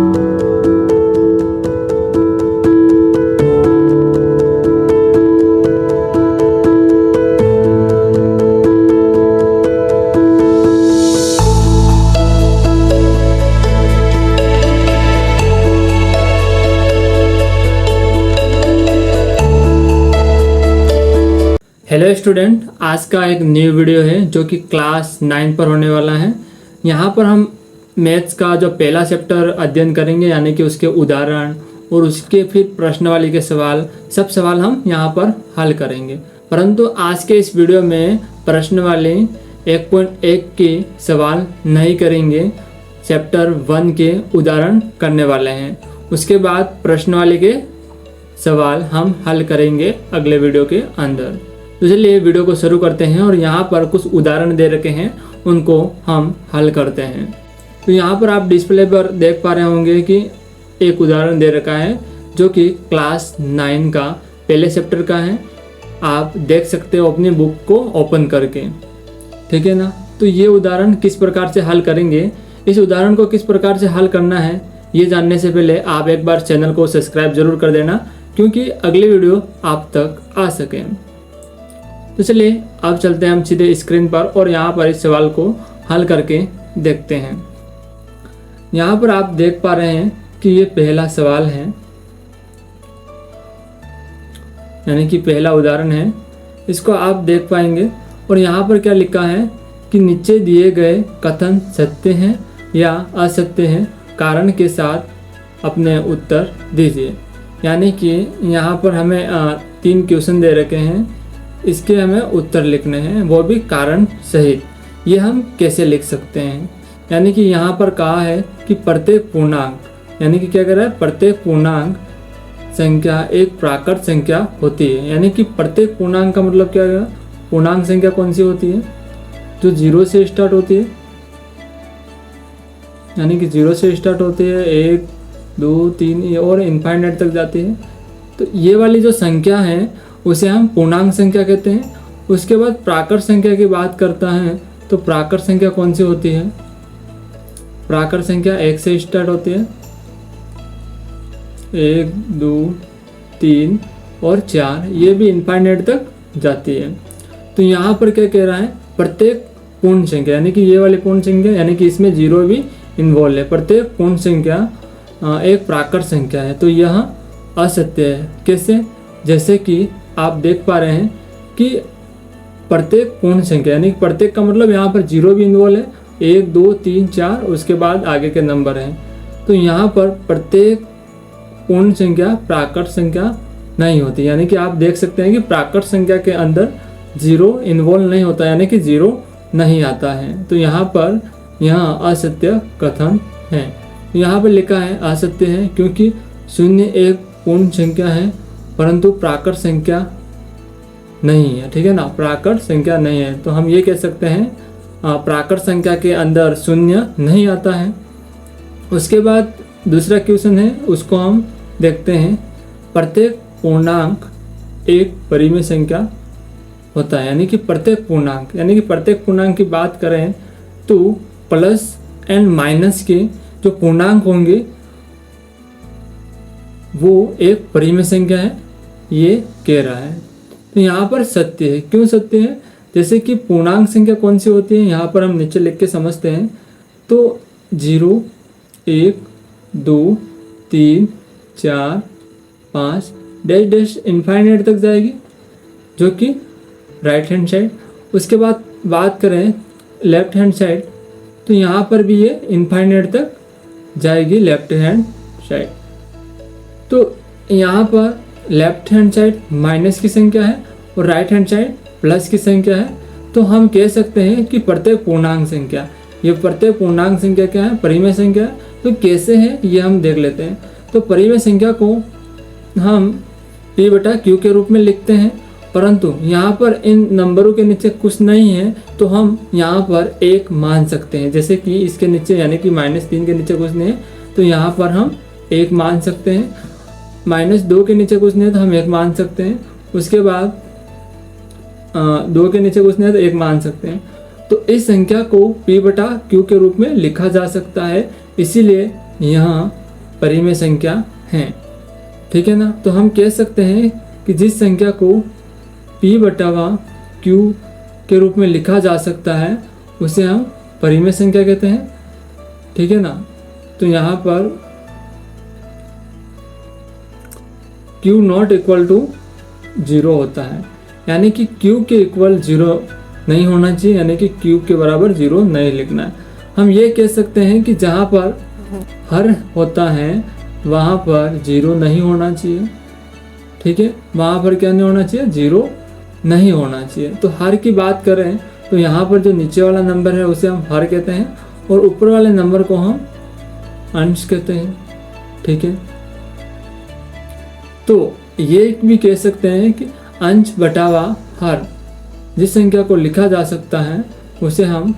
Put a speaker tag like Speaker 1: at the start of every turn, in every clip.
Speaker 1: Hello student, आज का एक न्यू वीडियो है जो कि क्लास 9 पर होने वाला है। यहाँ पर हम मैथ्स का जो पहला चैप्टर अध्ययन करेंगे, यानी कि उसके उदाहरण और उसके फिर प्रश्नावली के सवाल, सब सवाल हम यहाँ पर हल करेंगे। परंतु आज के इस वीडियो में प्रश्नावली 1.1 के सवाल नहीं करेंगे, चैप्टर 1 के उदाहरण करने वाले हैं। उसके बाद प्रश्नावली के सवाल हम हल करेंगे अगले वीडियो के अंदर। तो चलिए वीडियो को शुरू करते हैं और यहाँ पर कुछ उदाहरण दे रखे हैं, उनको हम हल करते हैं। तो यहाँ पर आप डिस्प्ले पर देख पा रहे होंगे कि एक उदाहरण दे रखा है जो कि क्लास 9 का पहले चैप्टर का है। आप देख सकते हो अपनी बुक को ओपन करके, ठीक है ना। तो ये उदाहरण किस प्रकार से हल करेंगे, इस उदाहरण को किस प्रकार से हल करना है, ये जानने से पहले आप एक बार चैनल को सब्सक्राइब जरूर कर देना, क्योंकि अगली वीडियो आप तक आ सके। तो चलिए अब चलते हैं हम सीधे स्क्रीन पर और यहाँ पर इस सवाल को हल करके देखते हैं। यहाँ पर आप देख पा रहे हैं कि ये पहला सवाल है, यानी कि पहला उदाहरण है। इसको आप देख पाएंगे और यहाँ पर क्या लिखा है कि नीचे दिए गए कथन सत्य हैं या असत्य हैं, कारण के साथ अपने उत्तर दीजिए। यानी कि यहाँ पर हमें 3 क्वेश्चन दे रखे हैं, इसके हमें उत्तर लिखने हैं, वो भी कारण सहित। ये हम कैसे लिख सकते हैं, यानी कि यहाँ पर कहा है कि प्रत्येक पूर्णांक, यानी कि क्या कह रहा है, प्रत्येक पूर्णांक संख्या एक प्राकृत संख्या होती है। यानी कि प्रत्येक पूर्णांक का मतलब क्या है, पूर्णांक संख्या कौन सी होती है, जो 0 से स्टार्ट होती है, यानी कि 0 से स्टार्ट होती है, 1 2 3 और इनफाइनाइट तक जाती है। तो ये वाली जो संख्या है उसे हम पूर्णांक संख्या कहते हैं। उसके बाद प्राकृत संख्या की बात करता है, तो प्राकृत संख्या कौन सी होती है, प्राकृत संख्या 1 से स्टार्ट होती है, 1 2 3 और 4, ये भी इनफाइनाइट तक जाती है। तो यहाँ पर क्या कह रहा है, प्रत्येक पूर्ण संख्या, यानी कि ये वाली पूर्ण संख्या, यानी कि इसमें 0 भी इन्वॉल्व है, प्रत्येक पूर्ण संख्या एक प्राकृत संख्या है। तो यह असत्य है। कैसे, जैसे कि आप देख पा रहे हैं कि प्रत्येक पूर्ण संख्या, यानी प्रत्येक का मतलब यहाँ पर 0 भी इन्वॉल्व है, 1 2 3 4, उसके बाद आगे के नंबर हैं। तो यहाँ पर प्रत्येक पूर्ण संख्या प्राकृत संख्या नहीं होती, यानी कि आप देख सकते हैं कि प्राकृत संख्या के अंदर 0 इन्वॉल्व नहीं होता, यानी कि 0 नहीं आता है। तो यहाँ पर असत्य कथन है। यहाँ पर लिखा है असत्य है, क्योंकि 0 एक पूर्ण संख्या है परंतु प्राकृत संख्या नहीं है, ठीक है ना, प्राकृत संख्या नहीं है। तो हम ये कह सकते हैं प्राकृत संख्या के अंदर 0 नहीं आता है। उसके बाद दूसरा क्वेश्चन है, उसको हम देखते हैं। प्रत्येक पूर्णांक एक परिमेय संख्या होता है, यानी कि प्रत्येक पूर्णांक, यानी कि प्रत्येक पूर्णांक की बात करें तो प्लस एंड माइनस के जो पूर्णांक होंगे वो एक परिमेय संख्या है, ये कह रहा है। तो यहाँ पर सत्य है। क्यों सत्य है, जैसे कि पूर्णांक संख्या कौन सी होती है, यहाँ पर हम नीचे लिख के समझते हैं। तो 0 1 2 3 4 5 डैश डैश इनफाइनाइट तक जाएगी, जो कि राइट हैंड साइड। उसके बाद बात करें लेफ्ट हैंड साइड, तो यहाँ पर भी ये इनफाइनाइट तक जाएगी लेफ्ट हैंड साइड। तो यहाँ पर लेफ्ट हैंड साइड माइनस की संख्या है और राइट हैंड साइड प्लस की संख्या है। तो हम कह सकते हैं कि प्रत्येक पूर्णांक संख्या, ये प्रत्येक पूर्णांक संख्या क्या है, परिमेय संख्या है। तो कैसे है ये हम देख लेते हैं। तो परिमेय संख्या को हम P/Q के रूप में लिखते हैं, परंतु यहाँ पर इन नंबरों के नीचे कुछ नहीं है, तो हम यहाँ पर 1 मान सकते हैं। जैसे कि इसके नीचे, यानी कि -3 के नीचे कुछ नहीं है, तो यहाँ पर हम 1 मान सकते हैं। -2 के नीचे कुछ नहीं है तो हम 1 मान सकते हैं। उसके बाद 2 के नीचे कुछ नहीं है तो 1 मान सकते हैं। तो इस संख्या को P/Q के रूप में लिखा जा सकता है, इसीलिए यहाँ परिमेय संख्या हैं। ठीक है ना। तो हम कह सकते हैं कि जिस संख्या को P/Q के रूप में लिखा जा सकता है उसे हम परिमेय संख्या कहते हैं। ठीक है ना। तो यहाँ पर Q0 इक्वल टू 0 होता है, यानी कि Q के इक्वल 0 नहीं होना चाहिए, यानी कि Q के बराबर 0 नहीं लिखना है। हम ये कह सकते हैं कि जहाँ पर हर होता है वहाँ पर 0 नहीं होना चाहिए। ठीक है, वहाँ पर क्या नहीं होना चाहिए, 0 नहीं होना चाहिए। तो हर की बात करें तो यहाँ पर जो नीचे वाला नंबर है उसे हम हर कहते हैं और ऊपर वाले नंबर को हम अंश कहते हैं। ठीक है, तो ये भी कह सकते हैं कि अंश बटावा हर जिस संख्या को लिखा जा सकता है उसे हम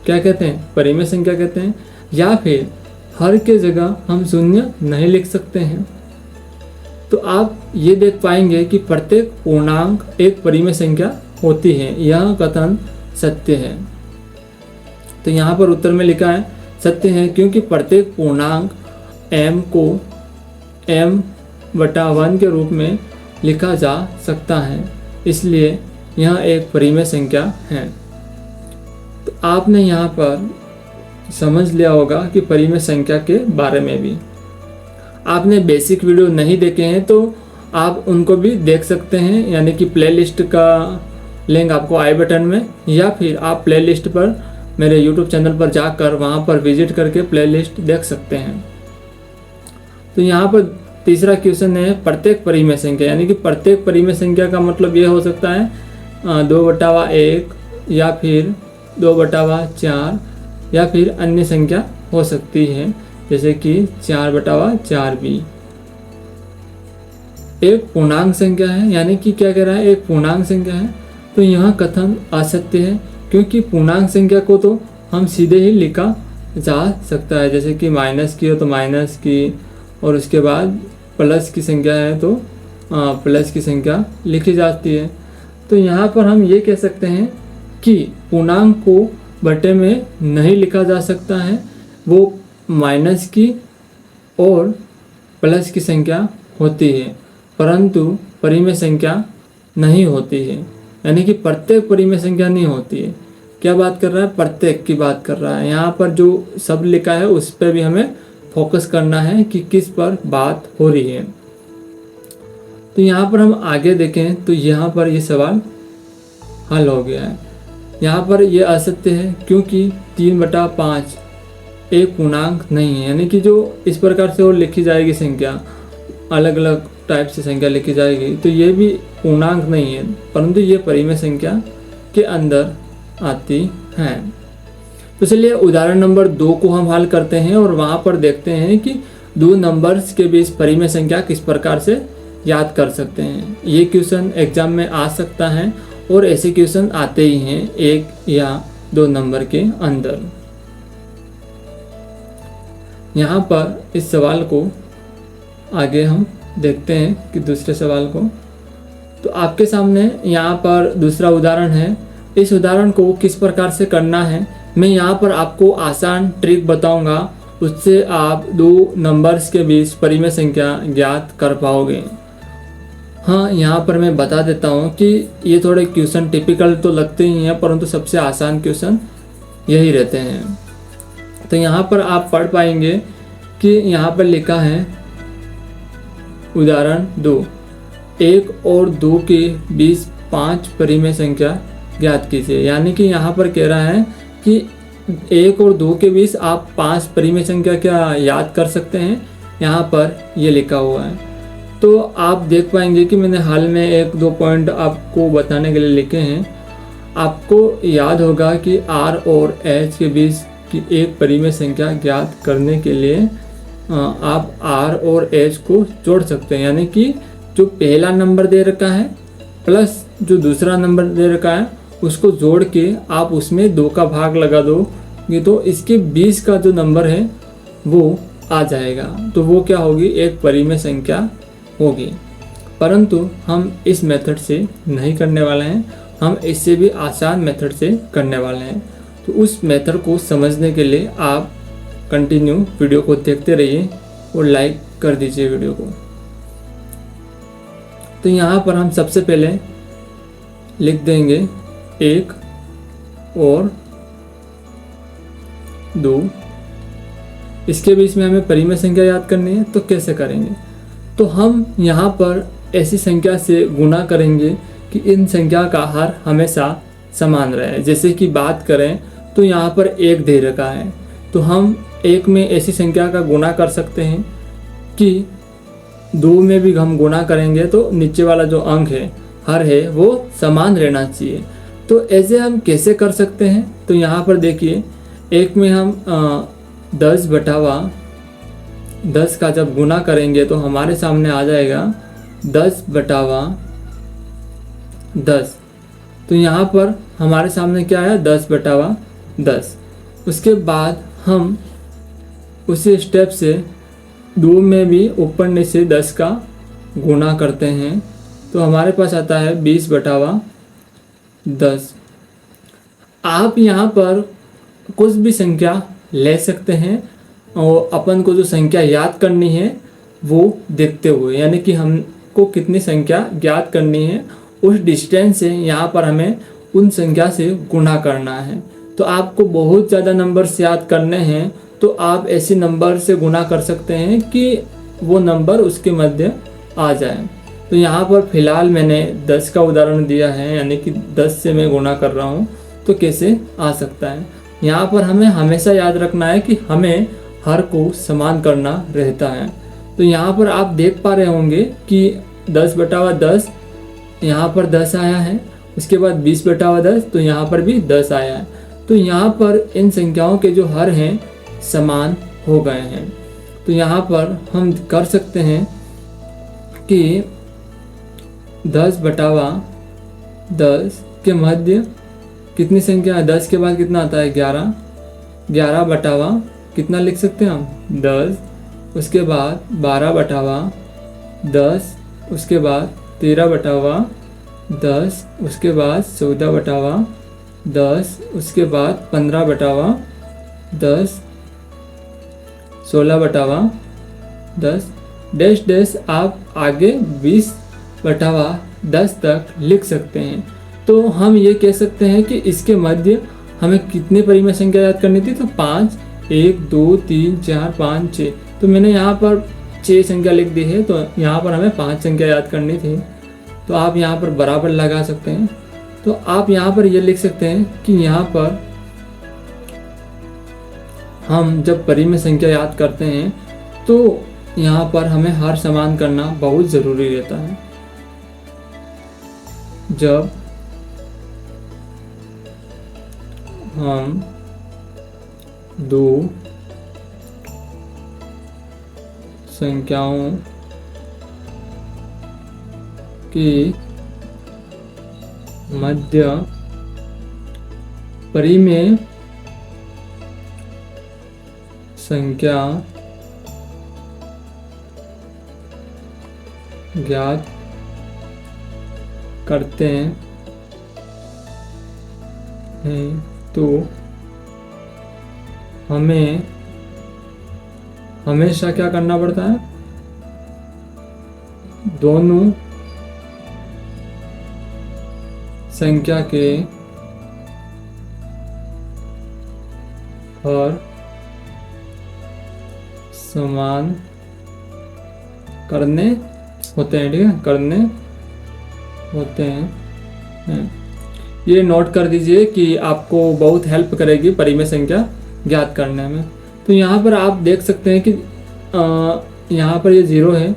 Speaker 1: क्या कहते हैं, परिमेय संख्या कहते हैं। या फिर हर के जगह हम शून्य नहीं लिख सकते हैं। तो आप ये देख पाएंगे कि प्रत्येक पूर्णांक एक परिमेय संख्या होती है, यह कथन सत्य है। तो यहाँ पर उत्तर में लिखा है सत्य है, क्योंकि प्रत्येक पूर्णांक m को m/1 के रूप में लिखा जा सकता है, इसलिए यह एक परिमेय संख्या है। तो आपने यहाँ पर समझ लिया होगा कि परिमेय संख्या के बारे में भी। आपने बेसिक वीडियो नहीं देखे हैं तो आप उनको भी देख सकते हैं, यानी कि प्लेलिस्ट का लिंक आपको आई बटन में, या फिर आप प्लेलिस्ट पर मेरे यूट्यूब चैनल पर जाकर वहाँ पर विजिट करके प्लेलिस्ट देख सकते हैं। तो यहाँ पर तीसरा क्वेश्चन है प्रत्येक परिमेय संख्या, यानी कि प्रत्येक परिमेय संख्या का मतलब ये हो सकता है 2/1 या फिर 2/4 या फिर अन्य संख्या हो सकती है, जैसे कि 4/4 भी एक पूर्णांक संख्या है। यानी कि क्या कह रहा है, एक पूर्णांक संख्या है। तो यह कथन असत्य है, क्योंकि पूर्णांक संख्या को तो हम सीधे ही लिखा जा सकता है, जैसे कि माइनस की हो तो माइनस की, और उसके बाद प्लस की संख्या है तो प्लस की संख्या लिखी जाती है। तो यहाँ पर हम ये कह सकते हैं कि पूर्णांक को बटे में नहीं लिखा जा सकता है, वो माइनस की और प्लस की संख्या होती है, परंतु परिमेय संख्या नहीं होती है। यानी कि प्रत्येक परिमेय संख्या नहीं होती है। क्या बात कर रहा है, प्रत्येक की बात कर रहा है। यहाँ पर जो शब्द लिखा है उस पर भी हमें फोकस करना है कि किस पर बात हो रही है। तो यहाँ पर हम आगे देखें तो यहाँ पर ये सवाल हल हो गया है। यहाँ पर यह असत्य है, क्योंकि 3/5 एक पूर्णांक नहीं है। यानी कि जो इस प्रकार से और लिखी जाएगी संख्या, अलग अलग टाइप से संख्या लिखी जाएगी, तो ये भी पूर्णांक नहीं है, परंतु ये परिमेय संख्या के अंदर आती हैं। तो चलिए उदाहरण नंबर 2 को हम हल करते हैं और वहाँ पर देखते हैं कि दो नंबर्स के बीच परिमेय संख्या किस प्रकार से याद कर सकते हैं। ये क्वेश्चन एग्जाम में आ सकता है और ऐसे क्वेश्चन आते ही हैं 1 या 2 नंबर के अंदर। यहाँ पर इस सवाल को आगे हम देखते हैं कि दूसरे सवाल को। तो आपके सामने यहाँ पर दूसरा उदाहरण है। इस उदाहरण को किस प्रकार से करना है मैं यहाँ पर आपको आसान ट्रिक बताऊंगा, उससे आप दो नंबर्स के बीच परिमेय संख्या ज्ञात कर पाओगे। हाँ, यहाँ पर मैं बता देता हूँ कि ये थोड़े क्वेश्चन टिपिकल तो लगते ही हैं, परंतु सबसे आसान क्वेश्चन यही रहते हैं। तो यहाँ पर आप पढ़ पाएंगे कि यहाँ पर लिखा है उदाहरण 2, 1 और 2 के बीच 5 परिमेय संख्या ज्ञात कीजिए। यानी कि यहाँ पर कह रहा है कि 1 और 2 के बीच आप 5 परिमेय संख्या क्या याद कर सकते हैं, यहाँ पर ये लिखा हुआ है। तो आप देख पाएंगे कि मैंने हाल में 1-2 पॉइंट आपको बताने के लिए लिखे हैं। आपको याद होगा कि R और H के बीच की एक परिमेय संख्या ज्ञात करने के लिए आप R और H को जोड़ सकते हैं। यानी कि जो पहला नंबर दे रखा है प्लस जो दूसरा नंबर दे रखा है उसको जोड़ के आप उसमें 2 का भाग लगा दोगे तो इसके 20 का जो नंबर है वो आ जाएगा। तो वो क्या होगी, एक परिमेय संख्या होगी। परंतु हम इस मेथड से नहीं करने वाले हैं, हम इससे भी आसान मेथड से करने वाले हैं। तो उस मेथड को समझने के लिए आप कंटिन्यू वीडियो को देखते रहिए। और लाइक कर दीजिए वीडियो को। तो यहाँ पर हम सबसे पहले लिख देंगे 1 और 2। इसके बीच में हमें परिमेय संख्या याद करनी है, तो कैसे करेंगे? तो हम यहाँ पर ऐसी संख्या से गुणा करेंगे कि इन संख्या का हर हमेशा समान रहे। जैसे कि बात करें तो यहाँ पर 1 दे रखा है, तो हम 1 में ऐसी संख्या का गुणा कर सकते हैं कि 2 में भी हम गुणा करेंगे तो नीचे वाला जो अंक है, हर है, वो समान रहना चाहिए। तो ऐसे हम कैसे कर सकते हैं? तो यहाँ पर देखिए 1 में हम 10 का जब गुना करेंगे तो हमारे सामने आ जाएगा 10/10। तो यहाँ पर हमारे सामने क्या आया? 10/10। उसके बाद हम उसी स्टेप से 2 में भी ऊपर नीचे 10 का गुना करते हैं, तो हमारे पास आता है 20/10। आप यहाँ पर कुछ भी संख्या ले सकते हैं और अपन को जो संख्या याद करनी है वो देखते हुए, यानी कि हमको कितनी संख्या ज्ञात करनी है उस डिस्टेंस से यहाँ पर हमें उन संख्या से गुणा करना है। तो आपको बहुत ज़्यादा नंबर्स याद करने हैं तो आप ऐसे नंबर से गुणा कर सकते हैं कि वो नंबर उसके मध्य आ जाए। तो यहाँ पर फिलहाल मैंने 10 का उदाहरण दिया है, यानी कि 10 से मैं गुणा कर रहा हूँ, तो कैसे आ सकता है। यहाँ पर हमें हमेशा याद रखना है कि हमें हर को समान करना रहता है। तो यहाँ पर आप देख पा रहे होंगे कि 10/10 यहाँ पर 10 आया है, उसके बाद 20/10, तो यहाँ पर भी 10 आया है। तो यहाँ पर इन संख्याओं के जो हर हैं समान हो गए हैं। तो यहाँ पर हम कर सकते हैं कि 10/10 के मध्य कितनी संख्या है? 10 के बाद कितना आता है? 11। 11 कितना लिख सकते हैं हम? 10। उसके बाद 12/10, उसके बाद 13/10, उसके बाद 14/10, उसके बाद 15/10, 16/10, डैश डैश आप आगे 20/10 तक लिख सकते हैं। तो हम ये कह सकते हैं कि इसके मध्य हमें कितनी परिमेय संख्या याद करनी थी? तो 5, 1, 2, 3, 4, 5, 6। तो मैंने यहाँ पर 6 संख्या लिख दी है, तो यहाँ पर हमें 5 संख्या याद करनी थी। तो आप यहाँ पर बराबर लगा सकते हैं। तो आप यहाँ पर ये लिख सकते हैं कि यहाँ पर हम जब परिमेय संख्या याद करते हैं तो यहाँ पर हमें हर समान करना बहुत ज़रूरी रहता है। जब हम 2 संख्याओं की मध्य परिमेय संख्या ज्ञात करते हैं तो हमें हमेशा क्या करना पड़ता है? दोनों संख्या के हर समान करने होते हैं। ठीक है, करने होते हैं। ये नोट कर दीजिए कि आपको बहुत हेल्प करेगी परिमेय संख्या ज्ञात करने में। तो यहाँ पर आप देख सकते हैं कि यहाँ पर ये 0 है,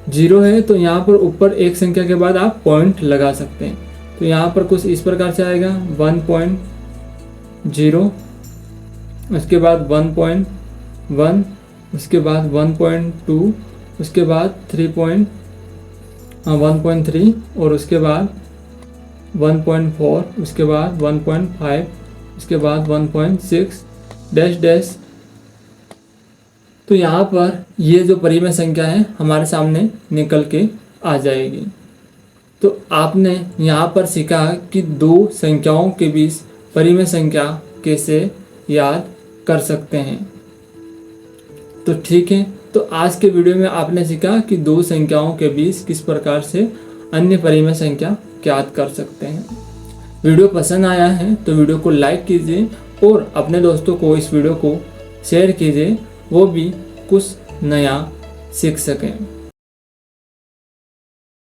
Speaker 1: 0 है, तो यहाँ पर ऊपर एक संख्या के बाद आप पॉइंट लगा सकते हैं। तो यहाँ पर कुछ इस प्रकार से आएगा 1.0, उसके बाद 1.1, उसके बाद 1.2, उसके बाद 1.3 और उसके बाद 1.4, उसके बाद 1.5, उसके बाद 1.6 डैश डैश। तो यहाँ पर ये जो परिमेय संख्या है हमारे सामने निकल के आ जाएगी। तो आपने यहाँ पर सीखा कि 2 संख्याओं के बीच परिमेय संख्या कैसे याद कर सकते हैं। तो ठीक है, तो आज के वीडियो में आपने सीखा कि दो संख्याओं के बीच किस प्रकार से अन्य परिमेय संख्या ज्ञात कर सकते हैं। वीडियो पसंद आया है तो वीडियो को लाइक कीजिए और अपने दोस्तों को इस वीडियो को शेयर कीजिए, वो भी कुछ नया सीख सकें।